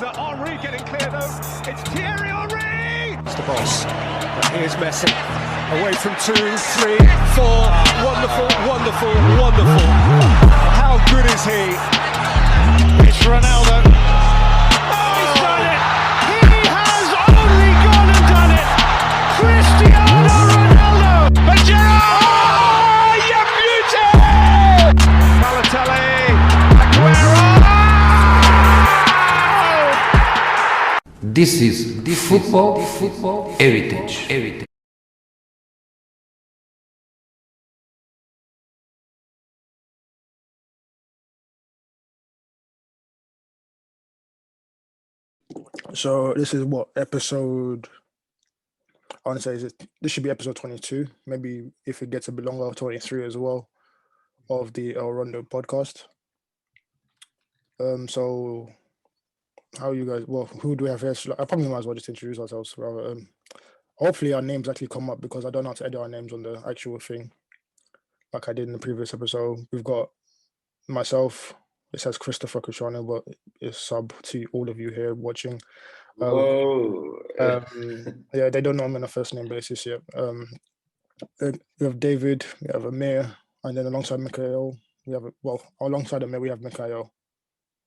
Henry getting clear though. It's Thierry Henry! It's the boss. But here's Messi. Away from 2, 3, 4. Wonderful, wonderful, wonderful. How good is he? It's Ronaldo. Oh, he's done it! He has only gone and done it! Cristiano Ronaldo! And Gerrard! Oh, you beauty! Balotelli! Aguero! This is the football heritage. So this is what episode? I want to say this should be episode 22. Maybe if it gets a bit longer, 23 as well, of the Rondo podcast. So how you guys? Well, who do we have here? I probably might as well just introduce ourselves. Rather, hopefully our names actually come up because I don't know how to edit our names on the actual thing, like I did in the previous episode. We've got myself. It says Christopher Cristiano, but it's sub to all of you here watching. Whoa. Yeah, they don't know I'm on a first name basis yet. We have David, we have Amir, and then alongside Micael, alongside Amir, we have Micael.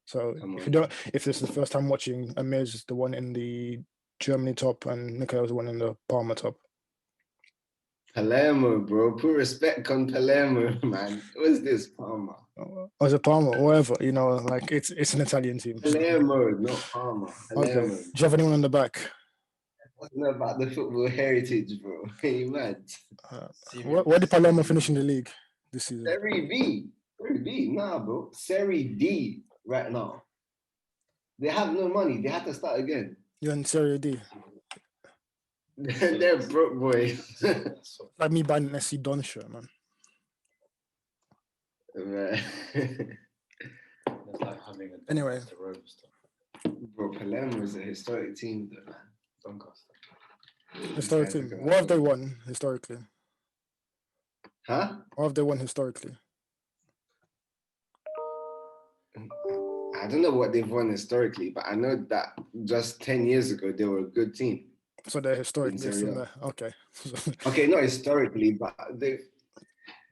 So if this is the first time watching, Amir's the one in the Germany top and Micael's the one in the Parma top. Palermo, bro. Put respect on Palermo, man. What's this, Parma? Or is it Parma? Whatever, like it's an Italian team. Palermo, not Parma. Palermo. Okay. Do you have anyone on the back? I don't know about the football heritage, bro. Are you mad? Where did Palermo finish in the league this season? Serie B. Nah, bro. Serie D right now. They have no money. They have to start again. You're in Serie D. They're broke, boy. Like me buying an SC Don shirt, man. Right. That's like having a Anyway. Bro, Palermo is a historic team, though, man. Doncaster. Historic team. What have they won historically? Huh? What have they won historically? I don't know what they've won historically, but I know that just 10 years ago, they were a good team. So they're historically from there. Okay. Okay, not historically, but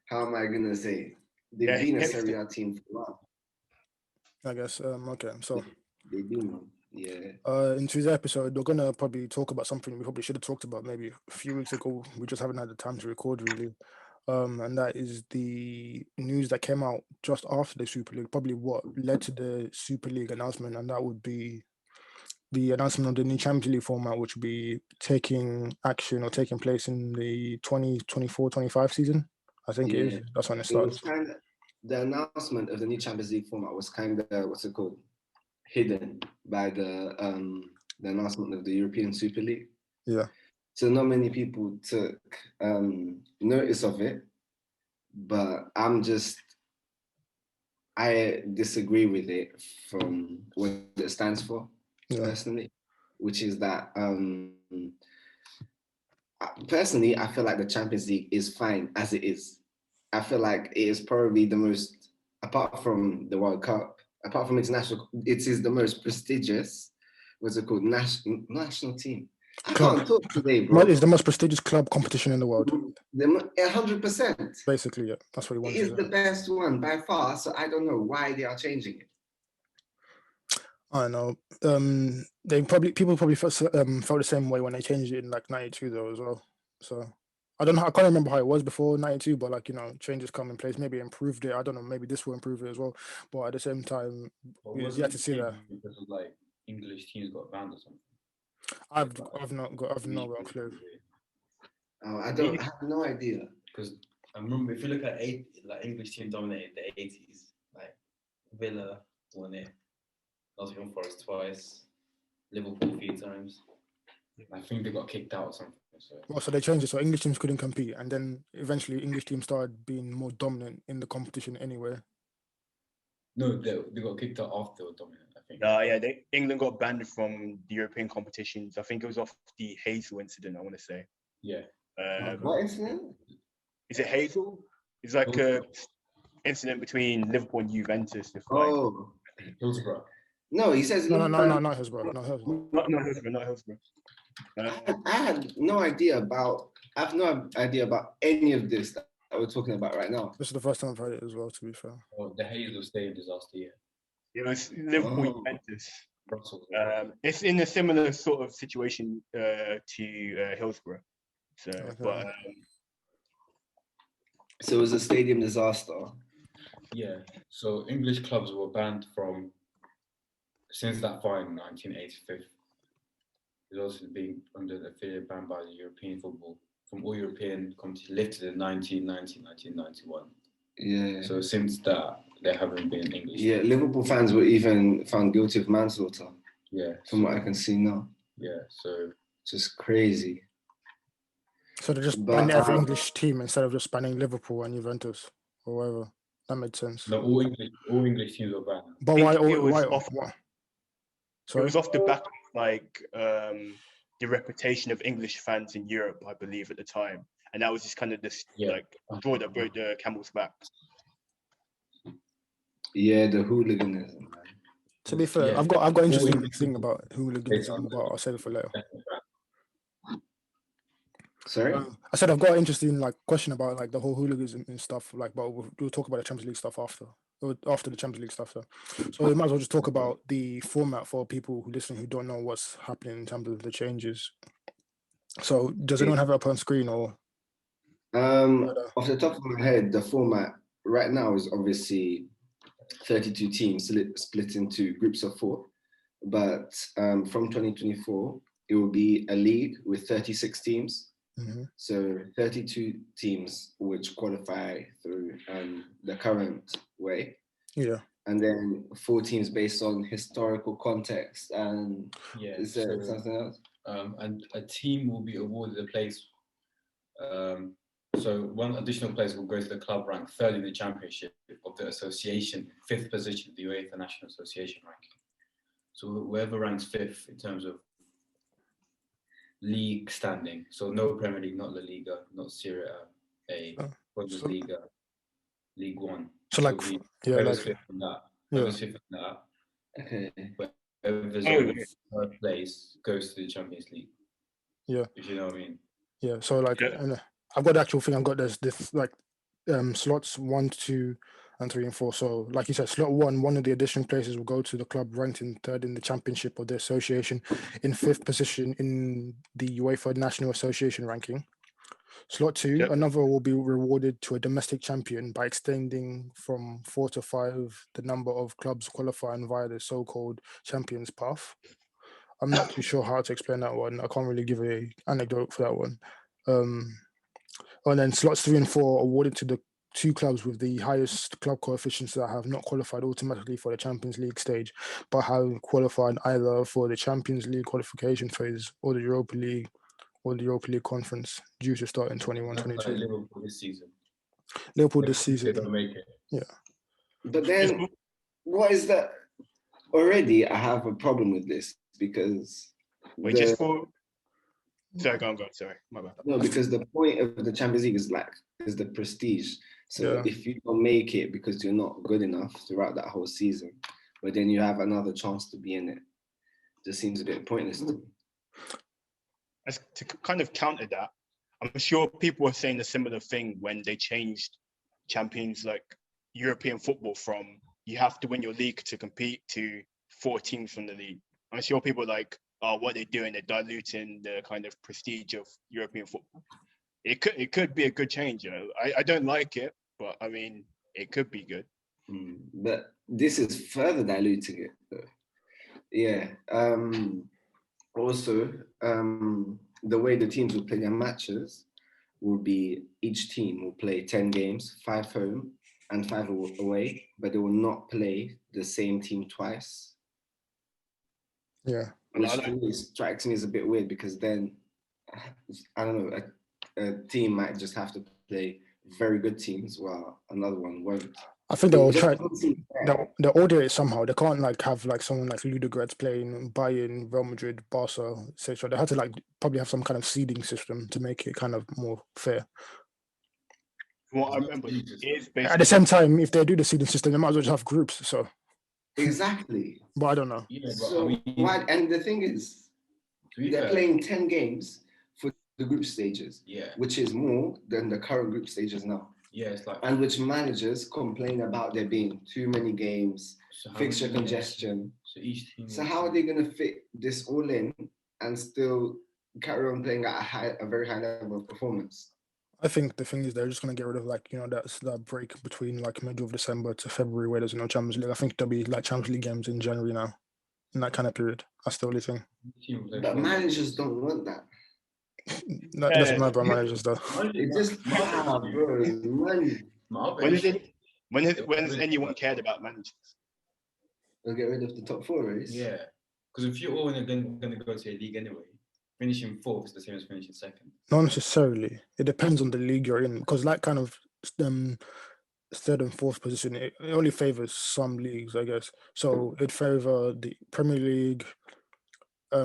how am I going to say? They've been a Serie A team for a while. I guess. Okay. So They've been, yeah. In today's episode, we're gonna probably talk about something we probably should have talked about maybe a few weeks ago. We just haven't had the time to record really. And that is the news that came out just after the Super League, probably what led to the Super League announcement, and that would be the announcement of the new Champions League format, which will be taking place in the 2024-25 season. I think it is. That's when it starts. The announcement of the new Champions League format was kind of, hidden by the announcement of the European Super League. Yeah. So not many people took notice of it, but I disagree with it from what it stands for, personally, which is that personally, I feel like the Champions League is fine as it is. I feel like it is probably the most, apart from the World Cup, apart from international, it is the most prestigious, national team. I can't talk today, bro. It's the most prestigious club competition in the world. 100%. Basically, yeah. That's what he wants. It is the best one by far, so I don't know why they are changing it. I know. People probably felt the same way when they changed it in like 92 though as well. So I don't know. I can't remember how it was before 92, but changes come in place. Maybe improved it. I don't know. Maybe this will improve it as well. But at the same time, you have to see that. Because of like English teams got banned or something. I've not got a clue. Oh, I have no idea. Because I remember if you look at English team dominated the 80s, like Villa won it, Nottingham Forest twice, Liverpool 3 times. I think they got kicked out or something. So they changed it so English teams couldn't compete, and then eventually English teams started being more dominant in the competition anyway. No, they got kicked out after they were dominant, I think. England got banned from the European competitions. I think it was off the Hazel incident, I want to say. Yeah. What incident? Is it Hazel? It's like a incident between Liverpool and Juventus. Oh. Hillsborough. No, he says No, Liverpool. not Hillsborough. Not Hillsborough. Not Hillsborough. I had no idea about. I have no idea about any of this that we're talking about right now. This is the first time I've heard it as well, to be fair. Oh, the Hazel Stadium disaster, yeah. It was Liverpool Oh. Juventus. Brussels. It's in a similar sort of situation to Hillsborough. So, Okay. but So it was a stadium disaster. Yeah. So English clubs were banned since that fine in 1985. It's also been under the affiliate ban by the European football from all European competitions lifted in 1990, 1991. Yeah. So since that, there haven't been English. Yeah, Liverpool fans were even found guilty of manslaughter. Yeah. From what I can see now. Yeah. So Just crazy. So they're just But, banning every English team instead of just banning Liverpool and Juventus or whatever. That made sense. no, all English teams were banned. But think why? it was Why? off- why? it Sorry. was off the back of like the reputation of English fans in Europe, I believe, at the time, and that was just kind of this like straw that broke the camel's back. Yeah, the hooliganism, man. To be fair, Yeah. I've got an interesting English thing people- about hooliganism, but I'll save it for later. Sorry? I said I've got an interesting like question about like the whole hooliganism and stuff. Like, but we'll talk about the Champions League stuff after the Champions League stuff. So we might as well just talk about the format for people who listen who don't know what's happening in terms of the changes. So does anyone have it up on screen or? Off the top of my head, the format right now is obviously 32 teams split into groups of 4. But from 2024, it will be a league with 36 teams. Mm-hmm. So 32 teams which qualify through the current way. Yeah. And then 4 teams based on historical context. And Yeah. is there something else? And a team will be awarded a place. So one additional place will go to the club ranked third in the championship of the association, 5th position of the UEFA National Association ranking. So whoever ranks 5th in terms of league standing, so no Premier League, not La Liga, not Serie A, Bundesliga, League One. So like, yeah, whoever's like, 5th in that. yeah. Whoever's 5th in that. Okay. Whoever's on third place goes to the Champions League. Yeah. If you know what I mean. Yeah. So like, and I've got the actual thing. I've got this like slots 1, 2, and 3 and 4. So like you said, slot 1 of the additional places will go to the club ranked in 3rd in the championship of the association, in 5th position in the UEFA National Association ranking. Slot 2, another will be rewarded to a domestic champion by extending from 4 to 5 the number of clubs qualifying via the so-called Champions Path. I'm not too sure how to explain that one. I can't really give an anecdote for that one. And then slots 3 and 4 awarded to the 2 clubs with the highest club coefficients that have not qualified automatically for the Champions League stage, but have qualified either for the Champions League qualification phase or the Europa League or the Europa League conference, due to start in 21-22. Like Liverpool this season. Liverpool this season. They don't make it. Yeah. But then, what is that? Already, I have a problem with this because. Wait, just for. Sorry, go on. Sorry, my bad. No, because the point of the Champions League is the prestige. So if you don't make it because you're not good enough throughout that whole season, but then you have another chance to be in it, just seems a bit pointless to me. As to kind of counter that, I'm sure people were saying a similar thing when they changed champions like European football from you have to win your league to compete to 4 teams from the league. I'm sure people are like, oh, what they're doing, they're diluting the kind of prestige of European football. It could be a good change, you know. I don't like it, but I mean, it could be good. But this is further diluting it, though. Yeah. Also, the way the teams will play their matches will be each team will play 10 games, 5 home and 5 away, but they will not play the same team twice. Yeah. Which to me strikes me as a bit weird because then, I don't know, a team might just have to play very good teams while another one won't. I think they'll try. They'll order it somehow. They can't like have like someone like Ludogorets playing Bayern, Real Madrid, Barca, etc. They have to like probably have some kind of seeding system to make it kind of more fair. What I remember is at the same time, if they do the seeding system, they might as well just have groups. So Exactly. But I don't know. Yeah, but So why? And the thing is, they're playing 10 games for the group stages, which is more than the current group stages now. Yeah, it's like, and which managers complain about there being too many games, fixture congestion. So each team. So how are they going to fit this all in and still carry on playing at a very high level of performance? I think the thing is they're just going to get rid of that break between like middle of December to February where there's no Champions League. I think there'll be like Champions League games in January now, in that kind of period. That's the only thing. But managers don't want that. No, it doesn't matter about managers though. It just bro, money. When has anyone cared about managers? They'll get rid of the top 4 race. Yeah, because if you're all going to go to a league anyway, finishing 4th is the same as finishing 2nd. Not necessarily. It depends on the league you're in, because that kind of 3rd and 4th position, it only favors some leagues, I guess. So it favor the Premier League,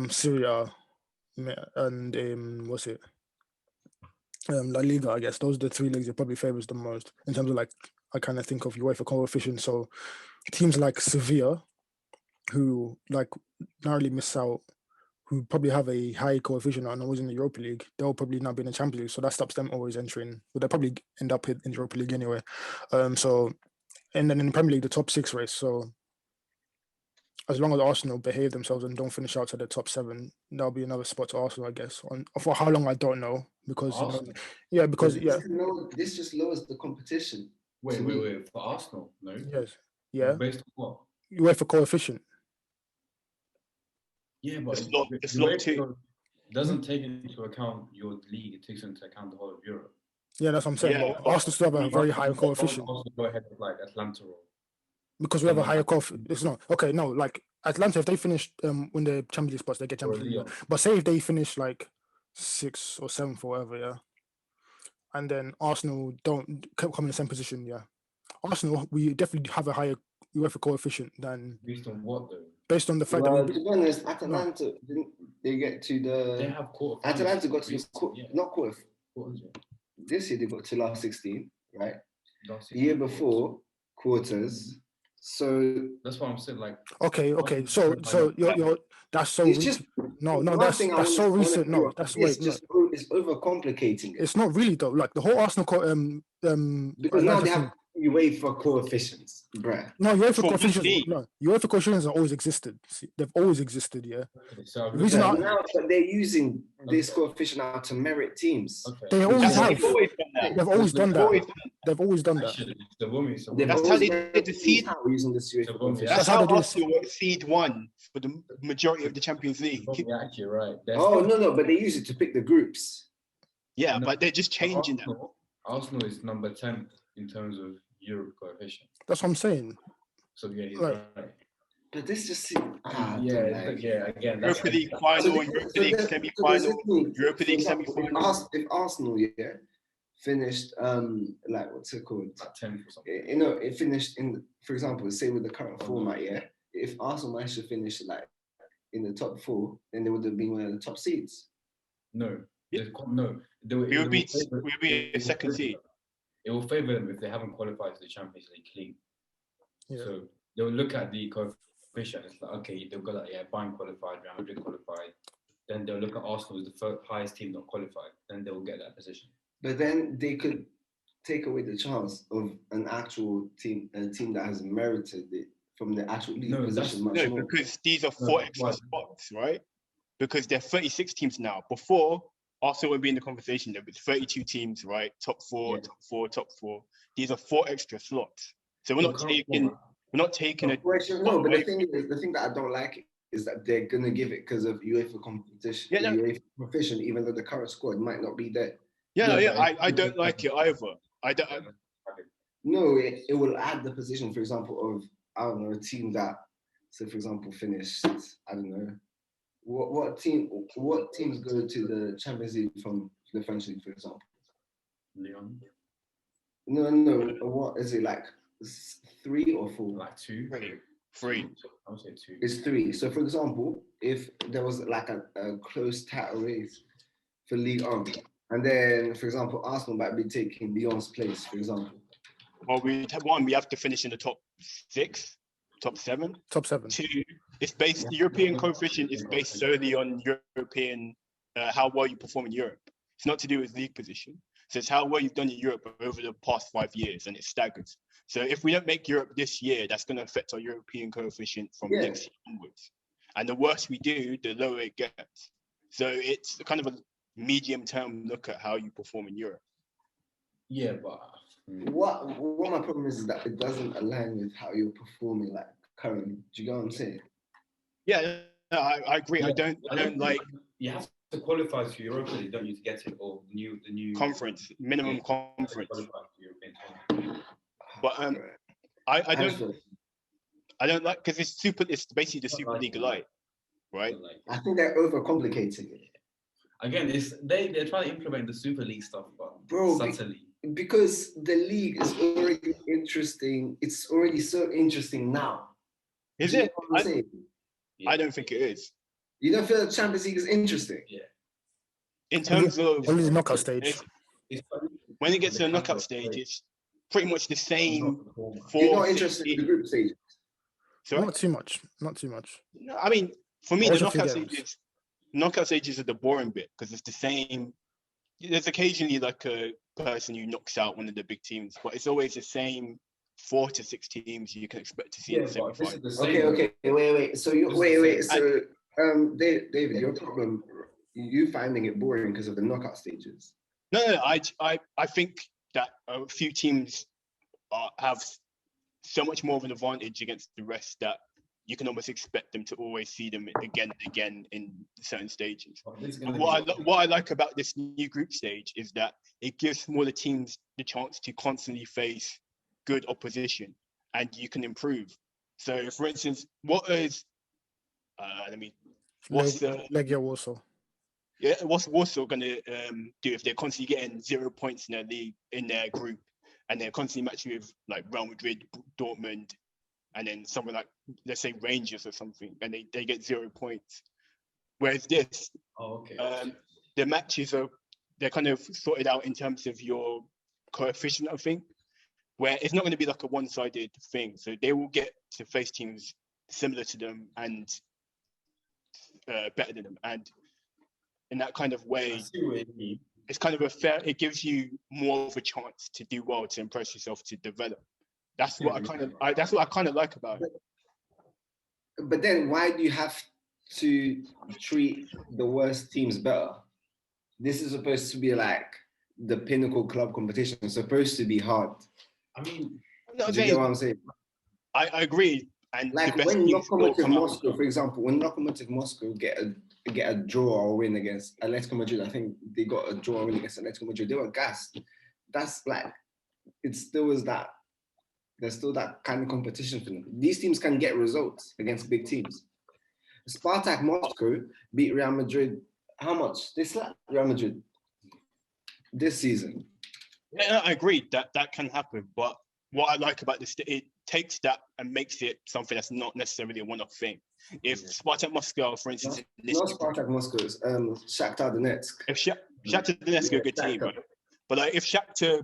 Serie A, and what's it? La Liga, I guess. Those are the 3 leagues it probably favors the most in terms of like, I kind of think of UEFA coefficient. So teams like Sevilla, who like narrowly miss out, who probably have a high coefficient and always in the Europa League, they'll probably not be in the Champions League. So that stops them always entering. But they'll probably end up in the Europa League anyway. And then in the Premier League, the top 6 race. So as long as Arsenal behave themselves and don't finish out to the top 7, that'll be another spot to Arsenal, I guess. For how long, I don't know. Because, this just lowers the competition. Wait, for Arsenal? No? Yes. Yeah. Based on what? UEFA coefficient. Yeah, but it's not too. Doesn't take into account your league, it takes into account the whole of Europe. Yeah, that's what I'm saying. Yeah. But Arsenal still have a very high coefficient. Also go ahead with like Atlanta or Because we have a higher coefficient. It's not okay. No, like Atlanta, if they finish win the Champions League spots, they get Champions League. But say if they finish like 6th or 7th or whatever, yeah, and then Arsenal don't come in the same position, yeah. Arsenal, we definitely have a higher UEFA coefficient than. Based on what though? Based on the fact that to be honest, Atalanta didn't they get to the? They have quarter. Atalanta got to not quarter. This year they got to last 16, right? The year before quarters. So that's what I'm saying. Like okay. So you're that's so it's just that's so recent. No, that's it's overcomplicating it. It's not really though. Like the whole Arsenal because now they have UEFA coefficients, bruh. No, UEFA coefficients. No, UEFA coefficients have always existed. See, they've always existed. Yeah. So now, but they're using this coefficient now to merit teams. Okay. They always have. They've always done that. They've always done that. That's how they did the seed. Using this UEFA coefficient. That's how Arsenal were seed 1 for the majority of the Champions League. Yeah, actually, right. Oh no, but they use it to pick the groups. Yeah, but they're just changing them. Arsenal is number 10 in terms of Europe coefficient. That's what I'm saying. So yeah, he's right. But this just again. Europa League final, Europa League semi-final, Europa League semi-final. If Arsenal, finished like what's it called? Like 10th or something. It finished in, for example, say with the current format, if Arsenal managed to finish like in the top 4, then they would have been one of the top seeds. No. It would be a second seed. It will favour them if they haven't qualified to the Champions League clean. Yeah. So they'll look at the coefficient. It's like, okay, they've got Bayern qualified, Real Madrid qualified. Then they'll look at Arsenal as the highest team not qualified. Then they will get that position. But then they could take away the chance of an actual team, a team that has merited it from the actual league position much more. Because these are 4 extra spots, right? Because there are 36 teams now. Before, Arsenal would be in the conversation. There was 32 teams, right? Top 4, top 4, top 4. These are 4 extra slots. So we're not taking a. No, but the thing that I don't like is that they're gonna give it because of UEFA competition, UEFA coefficient, even though the current squad might not be there. I don't like it either. No, it will add the position, for example, of a team that, so for example, finished, I don't know. What teams go to the Champions League from the French league, for example? Lyon. No. What is it like? 3 or 4? Like 2. 3. I would say 2. It's 3. So, for example, if there was like a close title race for Ligue 1, and then, for example, Arsenal might be taking Lyon's place, for example. Well, we have to finish in the top 6, top 7. Top 7. 2, it's based. The European coefficient is based solely on European how well you perform in Europe. It's not to do with league position. So it's how well you've done in Europe over the past 5 years, and it staggers. So if we don't make Europe this year, that's going to affect our European coefficient from next year onwards. And the worse we do, the lower it gets. So it's kind of a medium-term look at how you perform in Europe. Yeah, but What my problem is that it doesn't align with how you're performing like currently. Do you get what I'm saying? Yeah, no, I agree. Yeah, I don't like you have to qualify to Europa League, don't you, to get it, or the new conference, minimum conference. qualify to European tournament. But I don't like, because it's basically the Super League Light, right? I think they're overcomplicating it. Again, they're trying to implement the Super League stuff, but Bro, subtly. Because the league is already interesting. It's already so interesting now. Is Do you it? know what I'm saying? I don't think it is. You don't feel the Champions League is interesting? Yeah. In terms of Only the knockout stage. when it gets to the knockout stage, it's pretty much the same. You're not interested in the group stage? Sorry? Not too much. Not too much. No, I mean, for me, Watch the a few knockout stages are the boring bit because it's the same. There's occasionally like a person who knocks out one of the big teams, but it's always the same 4 to 6 teams you can expect to see in the semi-final. Okay, wait. So So, David, your problem, you finding it boring because of the knockout stages? No, I think that a few teams have so much more of an advantage against the rest that you can almost expect them to always see them again and again in certain stages. What I like about this new group stage is that it gives smaller teams the chance to constantly face good opposition, and you can improve. So, for instance, what's Legia Warsaw. Yeah, what's Warsaw going to do if they're constantly getting 0 points in their league, in their group, and they're constantly matching with like Real Madrid, Dortmund, and then someone like, let's say, Rangers or something, and they get 0 points. Whereas this, the matches they're kind of sorted out in terms of your coefficient, I think, where it's not going to be like a one-sided thing. So they will get to face teams similar to them and better than them. And in that kind of way, it's kind of it gives you more of a chance to do well, to impress yourself, to develop. That's what I kind of like about it. But then why do you have to treat the worst teams better? This is supposed to be like the pinnacle club competition. It's supposed to be hard. I mean, do you get what I'm saying? I agree. And like when Lokomotiv Moscow, for example, when Lokomotiv Moscow get a draw or win against Atletico Madrid, I think they got a draw or win against Atletico Madrid. They were gassed. That's like, it still is that. There's still that kind of competition for them. These teams can get results against big teams. Spartak Moscow beat Real Madrid. How much? They slapped Real Madrid this season. Yeah, I agree that can happen. But what I like about this, it takes that and makes it something that's not necessarily a one-off thing. If Spartak Moscow, for instance, not Spartak Moscow, it's Shakhtar Donetsk. If Shakhtar Donetsk are a good team, right? But like if Shakhtar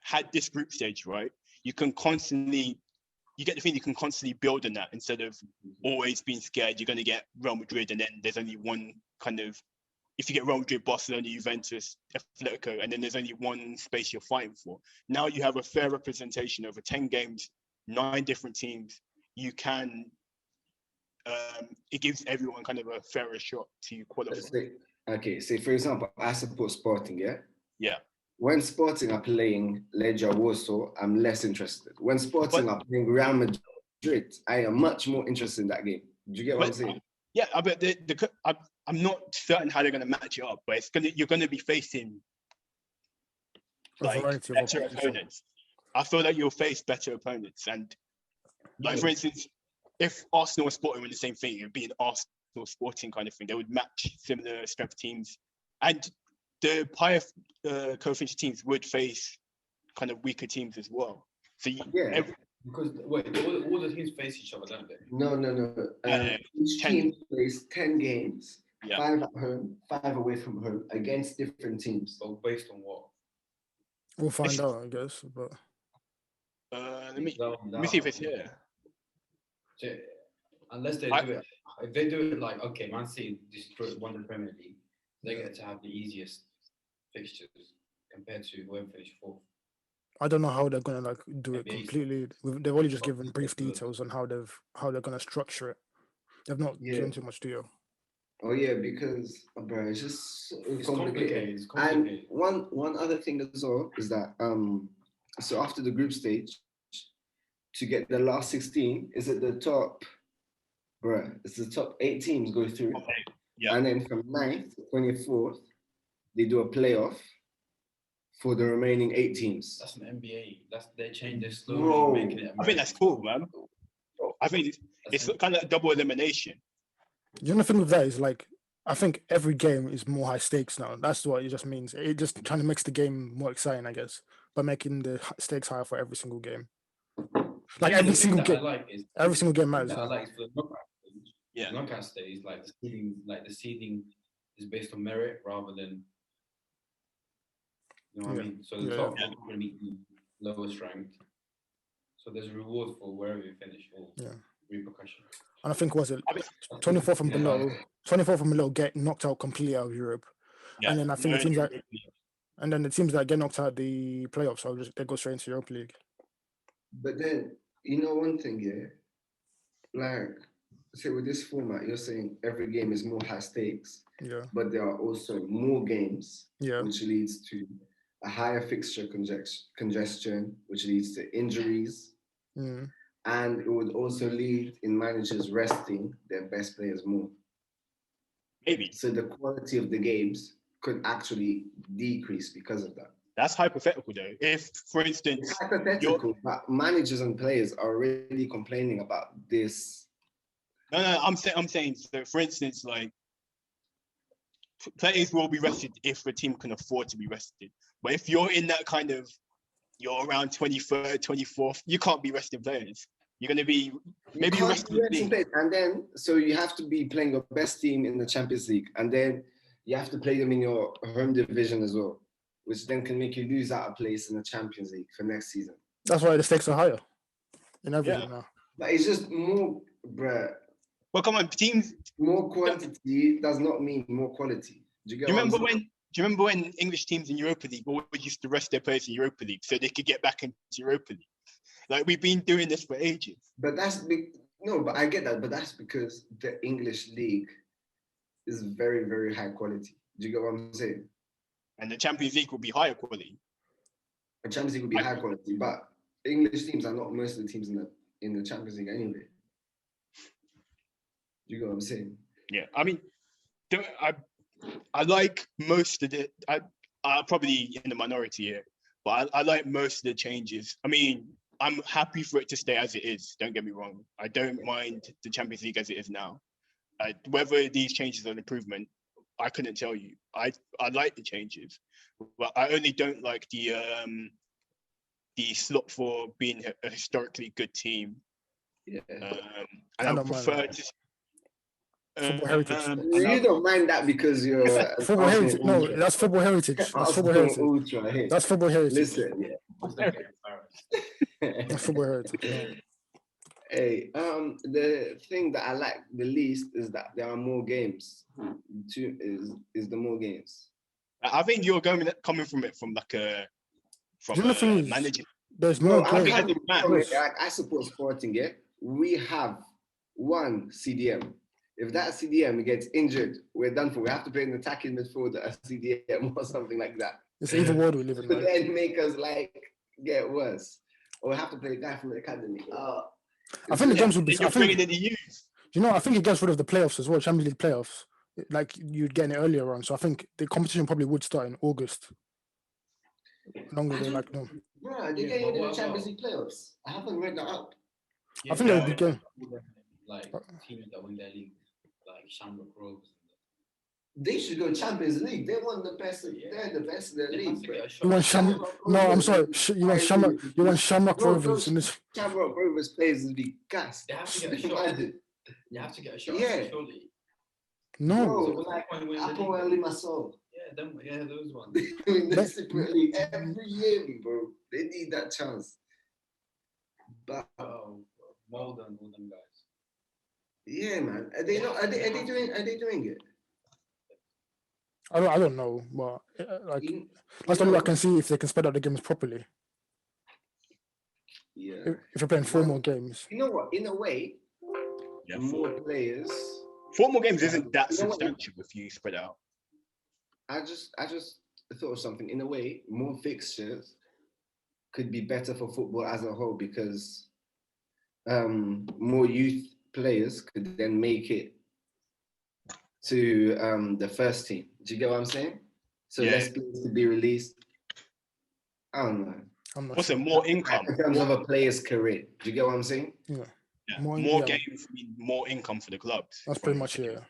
had this group stage, right, you get the feeling you can constantly build on that instead of always being scared you're going to get Real Madrid and then there's only one kind of, if you get Real Madrid, Barcelona, Juventus, Atletico, and then there's only one space you're fighting for. Now you have a fair representation over 10 games, 9 different teams. You can, it gives everyone kind of a fairer shot to qualify. Say for example, I support Sporting, yeah? Yeah. When Sporting are playing Legia Warsaw, I'm less interested. When Sporting are playing Real Madrid, I am much more interested in that game. Do you get what I'm saying? Yeah, but I'm not certain how they're going to match it up, but you're going to be facing like better opponents. I feel like you'll face better opponents, and like for instance, if Arsenal or Sporting were the same thing, it would be an Arsenal Sporting kind of thing. They would match similar strength teams, and the higher coefficient teams would face kind of weaker teams as well. So because all the teams face each other, don't they? No. Each team plays 10 games, 5 at home, 5 away from home against different teams. So based on what? We'll find out, I guess. But let me see if it's here. Unless they do it, if they do it like, okay, Man City won the Premier League, they get to have the easiest fixtures compared to whoever finished fourth. I don't know how they're gonna like do it Maybe completely. They've only just given brief details on how they're gonna structure it. They've not given too much detail. Oh yeah, because bro, it's just so complicated. It's complicated. And one other thing as well is that so after the group stage, to get the last 16, is it the top, bro? It's the top 8 teams go through, Yeah. and then from 9th to 24th, they do a playoff for the remaining 8 teams. That's an NBA. They changed it slowly, Bro, making it. I think that's cool, man. I think it's kind of double elimination. The only thing with that is like I think every game is more high stakes now. That's what it just means. It just kind of makes the game more exciting, I guess, by making the stakes higher for every single game. Like every single game, every single game matters. I like for the knockout stage. Yeah. The knockout stage, the seeding is based on merit rather than, you know what I mean. So the top is going to be the lowest ranked. So there's a reward for wherever you finish or repercussion. And I think 24 from below. 24 from below get knocked out completely out of Europe, and then I think the teams that get knocked out the playoffs, so they go straight into Europa League. But then you know one thing, like say with this format, you're saying every game is more high stakes, but there are also more games, which leads to a higher fixture congestion, which leads to injuries. And it would also lead in managers resting their best players more. Maybe. So the quality of the games could actually decrease because of that. That's hypothetical though. If, for instance... It's hypothetical, but managers and players are really complaining about this. No, I'm saying, so for instance, like, players will be rested if the team can afford to be rested. But if you're in that kind of, you're around 23rd, 24th, you can't be resting players. You're going to be maybe resting players. And then, so you have to be playing your best team in the Champions League. And then you have to play them in your home division as well, which then can make you lose out a place in the Champions League for next season. That's why the stakes are higher in everything now. But it's just more, bruh. Well, come on, teams. More quantity does not mean more quality. Do you remember when English teams in Europa League always used to rest their players in Europa League so they could get back into Europa League? Like, we've been doing this for ages. But that's big. No, but I get that. But that's because the English league is very, very high quality. Do you get what I'm saying? And the Champions League will be higher quality. The Champions League will be high quality, but English teams are not most of the teams in the Champions League anyway. Do you get what I'm saying? Yeah, I mean, I like most of it. I'm probably in the minority here, but I like most of the changes. I mean, I'm happy for it to stay as it is. Don't get me wrong. I don't mind the Champions League as it is now. Whether these changes are an improvement, I couldn't tell you. I like the changes, but I only don't like the slot for being a historically good team. Yeah. And I prefer to. Football heritage. You don't mind that because you're football heritage. No, that's football heritage. That's football heritage. That's football heritage. Listen, that's football heritage. Hey, the thing that I like the least is that there are more games. Is the more games. I think you're coming from it from like a manager. There's more games. I support Sporting. Yeah, we have one CDM. If that CDM gets injured, we're done for. We have to play an attacking midfielder, a CDM or something like that. It's even world we live in. But then make us like get worse, or we have to play a guy from the academy. I think the games would be. I think it gets rid of the playoffs as well, Champions League playoffs. Like you'd get it earlier on, so I think the competition probably would start in August. Longer than like no. Bro, they get into the Champions League playoffs. I haven't read that up. I think that would be good. Like teams that win their league, like Shamrock Rovers. They should go Champions League. They won the best. They're the best in the league. You want Shamrock? No, I'm sorry. You want Shamrock? You want Shamrock Rovers in this? Shamrock Rovers players will be gassed. They have to get a shot. You have to get a shot. Yeah. Surely. No. Bro, like Apple and Limassol. Yeah, those ones. They win the Super League every year, bro. They need that chance. But Molde and all them guys. Yeah, man. Are they not? Are they doing? Are they doing it? I don't know, but like You, that's you the only way I know, can see if they can spread out the games properly. yeah. If you're playing 4 more Man, games, you know what? In a way, Yeah, more players. 4 more games isn't that You know what? substantial if you spread it out. I just thought of something. In a way, more fixtures could be better for football as a whole because more youth players could then make it to the first team. Do you get what I'm saying? So Yeah. less players could be released. I don't know. I'm not Also, sure. more income. In terms of a player's career. Do you get what I'm saying? Yeah, Yeah. more- More yeah. games mean more income for the clubs. That's pretty much it.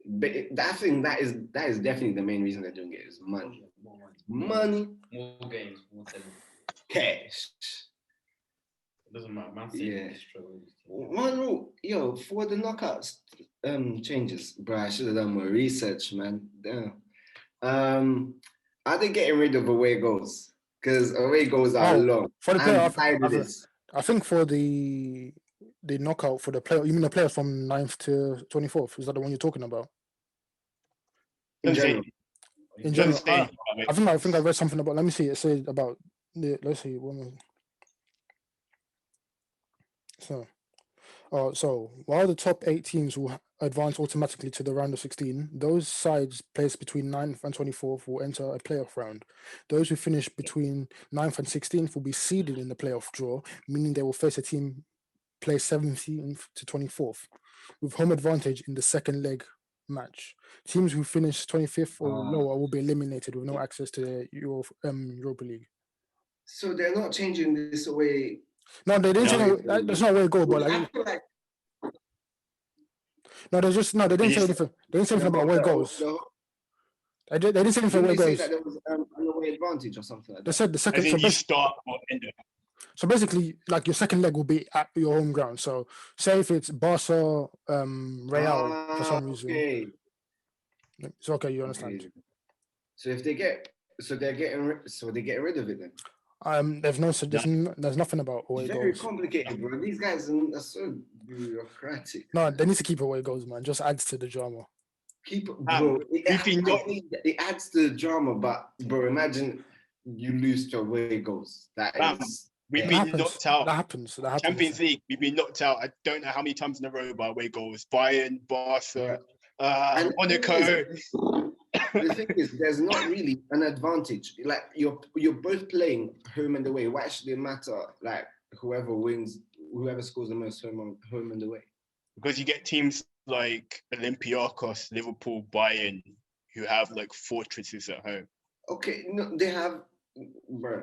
But I think that is definitely the main reason they're doing it is money. Money, More games, more telling. cash. It doesn't matter. Man City Yeah. destroy. One rule, yo, for the knockouts changes, bro. I should have done more research, man. Damn. Are they getting rid of away goals? Because away goals are long. For the playoff, I'm tired of this. I think for the knockout for the player, you mean the players from 9th to 24th? Is that the one you're talking about? In Doesn't say- general. In general, doesn't say anything about it. I think I read something about. Let me see. It said about the. Let's see. So while the top 8 teams will advance automatically to the round of 16, those sides placed between 9th and 24th will enter a playoff round. Those who finish between 9th and 16th will be seeded in the playoff draw, meaning they will face a team placed 17th to 24th, with home advantage in the second leg match. Teams who finish 25th or lower will be eliminated with no access to the Europa League. So they're not changing this away. No, they didn't No. say that's not where it goes, but I like, feel like no, they didn't say anything. They didn't say anything about where it goes. They didn't say anything Didn't where they it say goes. that there was an away advantage or something like They that? said the second. As in you start or end it. So basically, like your second leg will be at your home ground. So say if it's Barca, Real for some reason. Okay. It's okay, you understand. Okay. So if they get, they're getting rid of it then. There's nothing about away Very goals. complicated, bro. These guys are so bureaucratic. No, they need to keep away goals, man. Just adds to the drama. Bro. It adds to the drama, but bro, imagine you lose to away goals. That is. We've That been happens. knocked out. That happens. Champions League, we've been knocked out. I don't know how many times in a row by away goals. Bayern, Barca, And Monaco. The thing is, there's not really an advantage. Like you're both playing home and away. Why should it matter? Like whoever wins, whoever scores the most home and away. Because you get teams like Olympiacos, Liverpool, Bayern, who have like fortresses at home. Okay, no, they have, bro.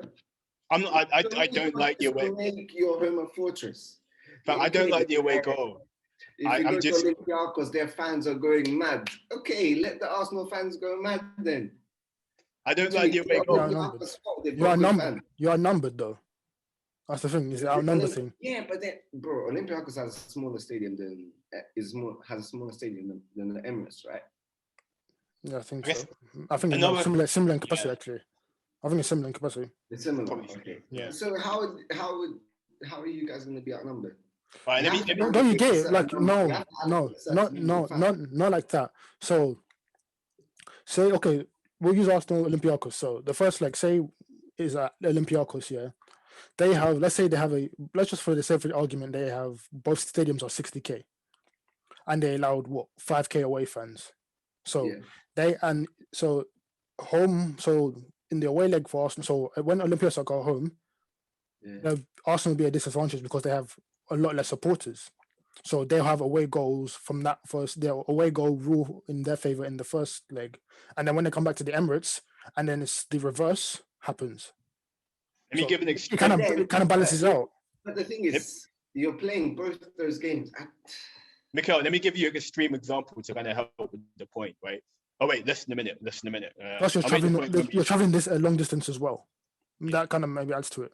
I don't like the away. Make your home a fortress. But I don't like the away goal. If you go to Olympiacos, their fans are going mad. Okay, let the Arsenal fans go mad then. I don't like the away goal. You are numbered though. That's the thing. Is the outnumber thing. Yeah, but then, bro, Olympiacos has a smaller stadium than has a smaller stadium than the Emirates, right? Yeah, I think so. I think it's similar in capacity actually. I think it's similar in capacity. It's similar. Probably. Okay. Yeah. So how are you guys going to be outnumbered? Right, Don't you get it? Like no, not like that. So say okay, we'll use Arsenal Olympiacos. So the first leg, say is at Olympiacos, yeah. They have, let's just for the sake of argument, they have both stadiums are 60k, and they allowed 5k away fans. So home. So in the away leg for Arsenal, so when Olympiacos go home, Arsenal will be a disadvantage because they have a lot less supporters. So they'll have away goals from that first. Their away goal rule in their favor in the first leg, and then when they come back to the Emirates, and then it's the reverse happens. Let me give an extreme. It kind of balances out. But the thing is, you're playing both those games. Micael, let me give you an extreme example to kind of help with the point, right? Oh wait, less than a minute. Plus, you're traveling this a long distance as well. That kind of maybe adds to it.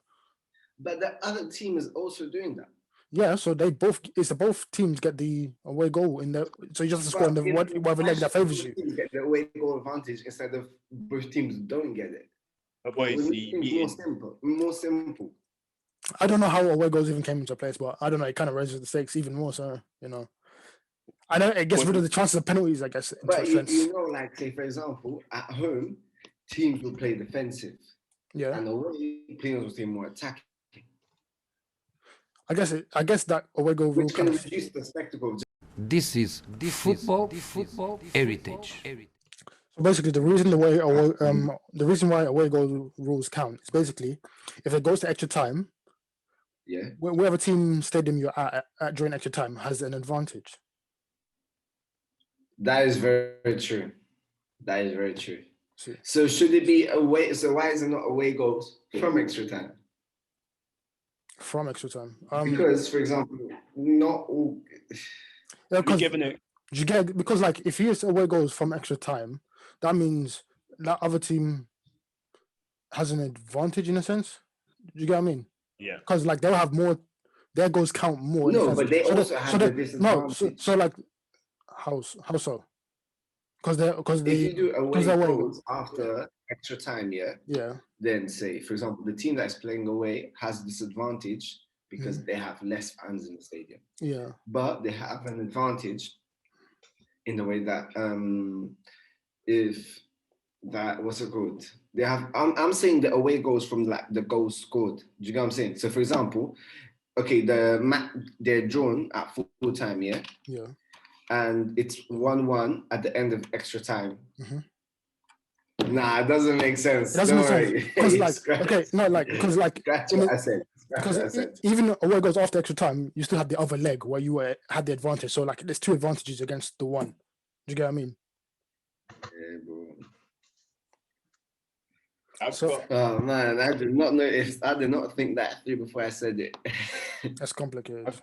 But the other team is also doing that. Yeah, so both teams get the away goal in there. So you just have to score in the whatever leg that favors you. Get the away goal advantage instead of both teams don't get it. More simple. I don't know how away goals even came into place, but I don't know. It kind of raises the stakes even more. So I know it gets Well, rid of the chances of penalties, I guess, into a But sense. you know, like say for example, at home, teams will play defensive, Yeah. and away teams will play more attacking, I guess that away goal rule which can kind of. reduce the spectacle. This is football heritage. So basically, the reason why away goal rules count is basically if it goes to extra time, Yeah, wherever team stadium you're at during extra time has an advantage. that is very true. That is very true. See. So should it be away? So why is it not away goals from extra time? From extra time. Because, for example, not all. Yeah, we're because given it. you get because like if you use away goals from extra time, that means that other team has an advantage in a sense. Do you get what I mean? Yeah. Because like they'll have more, their goals count more. in a No, sense. but they So also have the disadvantage. No, so like how so? Because If you do away they're away. goals after extra time, Yeah. then say, for example, the team that's playing away has disadvantage because they have less fans in the stadium. Yeah. But they have an advantage in the way that if that what's it called? They have. I'm saying the away goals from like the goals scored. Do you get what I'm saying? So, for example, okay, they're drawn at full time, yeah, Yeah. and it's 1-1 at the end of extra time. Mm-hmm. Nah, it doesn't make sense. It doesn't Don't make worry. sense because like okay, no, like because like Scratch what I said. because even away goals after extra time, you still have the other leg where you had the advantage. So like there's two advantages against the one. Do you get what I mean? Yeah, bro. Oh man, I did not notice. I did not think that through before I said it. That's complicated.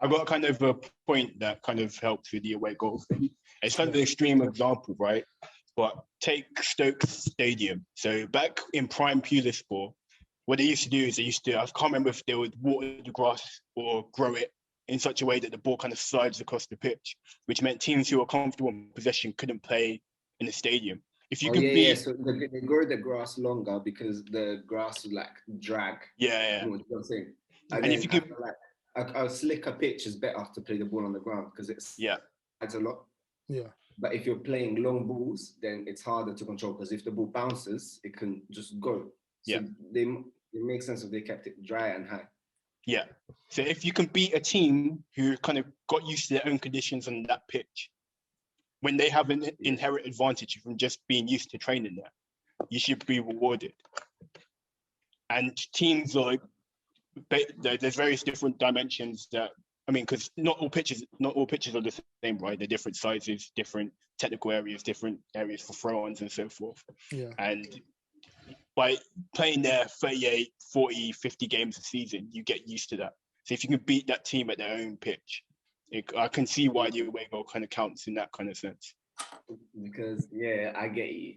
I've got kind of a point that kind of helps with the away goal thing. It's kind of an extreme example, right? But take Stoke Stadium. So back in prime Pulisport, what they used to do is I can't remember if they would water the grass or grow it in such a way that the ball kind of slides across the pitch, which meant teams who were comfortable in possession couldn't play in the stadium. If you So they grow the grass longer because the grass would like drag. Yeah. You know what I'm saying? And if you could, like a slicker pitch is better to play the ball on the ground because it's a lot. Yeah. But if you're playing long balls, then it's harder to control because if the ball bounces, it can just go. So it makes sense if they kept it dry and high. Yeah. So if you can beat a team who kind of got used to their own conditions on that pitch, when they have an inherent advantage from just being used to training there, you should be rewarded. And teams like, there's various different dimensions that, I mean, because not all pitches are the same, right? They're different sizes, different technical areas, different areas for throw-ons and so forth. Yeah. And by playing there 38, 40, 50 games a season, you get used to that. So if you can beat that team at their own pitch, I can see why the away goal kind of counts in that kind of sense. Because I get you.